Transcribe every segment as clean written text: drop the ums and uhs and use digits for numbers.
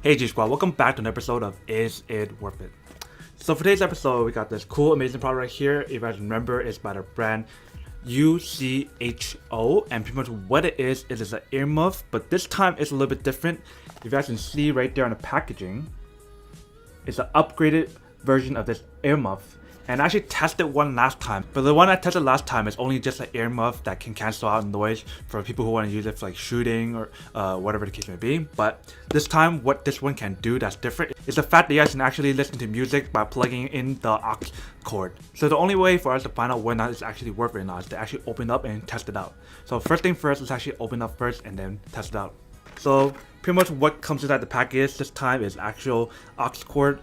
Hey G Squad, welcome back to an episode of Is It Worth It? So for today's episode, we got this cool, amazing product right here. If you guys remember, it's by the brand ucho, and pretty much what it is an earmuff, but this time it's a little bit different. If you guys can see right there on the packaging, it's an upgraded version of this earmuff. And I actually tested one last time, but the one I tested last time is only just an earmuff that can cancel out noise for people who want to use it for like shooting or whatever the case may be. But this time, what this one can do that's different is the fact that you guys can actually listen to music by plugging in the aux cord. So the only way for us to find out whether or not it's actually worth it or not is to actually open up and test it out. So first thing first, let's actually open up first and then test it out. So pretty much what comes inside the package this time is actual aux cord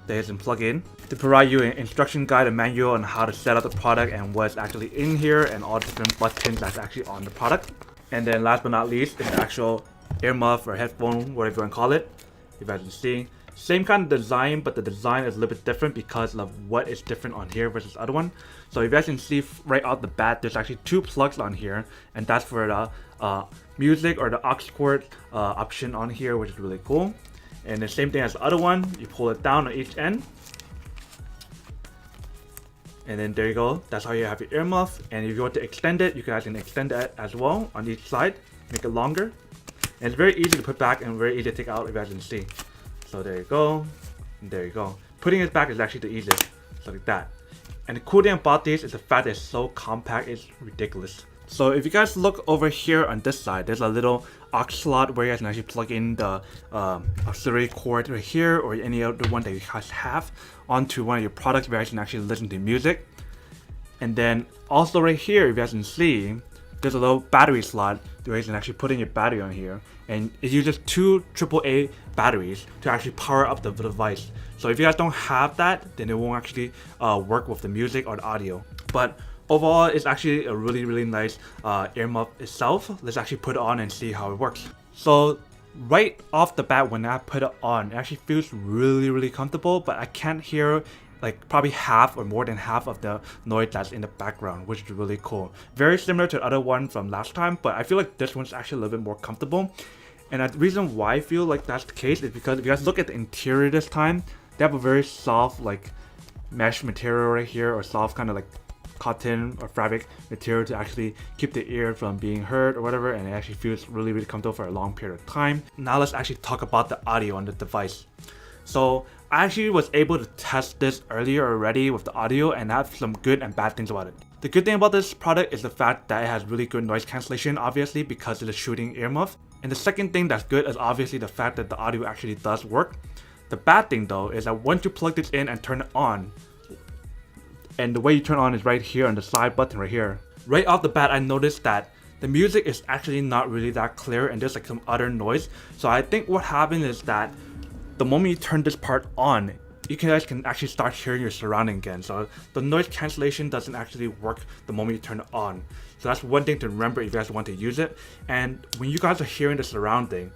that you can plug in to provide you an instruction guide and manual on how to set up the product and what's actually in here and all the different buttons that's actually on the product. And then last but not least is the actual earmuff or headphone, whatever you want to call it. You guys can see same kind of design, but the design is a little bit different because of what is different on here versus the other one. So you guys can see right out the bat, there's actually two plugs on here, and that's for the music or the aux cord option on here, which is really cool. And the same thing as the other one, you pull it down on each end. And then there you go, that's how you have your earmuff. And if you want to extend it, you can actually extend it as well on each side, make it longer. And it's very easy to put back and very easy to take out, if you guys can see. So there you go, and there you go. Putting it back is actually the easiest, so like that. And the cool thing about these is the fact that it's so compact, it's ridiculous. So if you guys look over here on this side, there's a little aux slot where you guys can actually plug in the auxiliary cord right here or any other one that you guys have onto one of your products where you guys can actually listen to music. And then also right here, if you guys can see, there's a little battery slot where you can actually put in your battery on here. And it uses two AAA batteries to actually power up the device. So if you guys don't have that, then it won't actually work with the music or the audio. But overall, it's actually a really nice earmuff itself. Let's actually put it on and see how it works. So right off the bat, when I put it on, it actually feels really comfortable, but I can't hear like probably half or more than half of the noise that's in the background, which is really cool. Very similar to the other one from last time, but I feel like this one's actually a little bit more comfortable. And the reason why I feel like that's the case is because if you guys look at the interior this time, they have a very soft like mesh material right here, or soft kind of like cotton or fabric material to actually keep the ear from being hurt or whatever, and it actually feels really comfortable for a long period of time. Now let's actually talk about the audio on the device. So I actually was able to test this earlier already with the audio, and I have some good and bad things about it. The good thing about this product is the fact that it has really good noise cancellation, obviously because it's a shooting earmuff. And the second thing that's good is obviously the fact that the audio actually does work. The bad thing though is that once you plug this in and turn it on, and the way you turn on is right here on the side button right here. Right off the bat, I noticed that the music is actually not really that clear and there's like some other noise. So I think what happened is that the moment you turn this part on, you guys can actually start hearing your surrounding again. So the noise cancellation doesn't actually work the moment you turn it on. So that's one thing to remember if you guys want to use it. And when you guys are hearing the surrounding,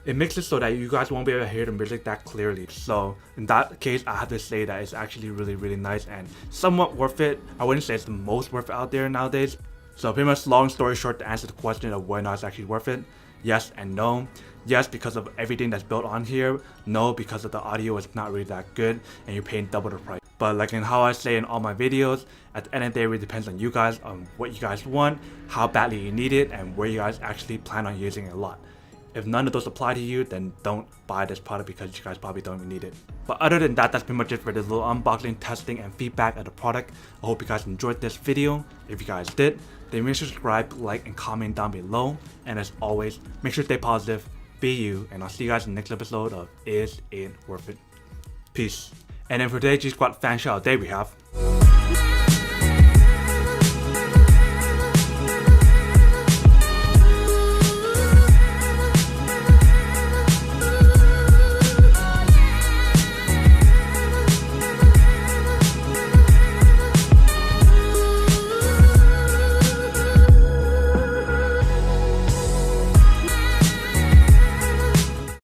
it makes it so that you guys won't be able to hear the music that clearly. So in that case, I have to say that it's actually really nice and somewhat worth it. I wouldn't say it's the most worth it out there nowadays. So pretty much long story short, to answer the question of whether or not it's actually worth it, yes and no. Yes, because of everything that's built on here. No, because of the audio is not really that good and you're paying double the price. But like in how I say in all my videos, at the end of the day, it really depends on you guys, on what you guys want, how badly you need it, and where you guys actually plan on using it a lot. If none of those apply to you, then don't buy this product because you guys probably don't even need it. But other than that, that's pretty much it for this little unboxing, testing, and feedback of the product. I hope you guys enjoyed this video. If you guys did, then make sure to subscribe, like, and comment down below. And as always, make sure to stay positive, be you, and I'll see you guys in the next episode of Is It Worth It? Peace. And then for today's G Squad fan shout out day, we have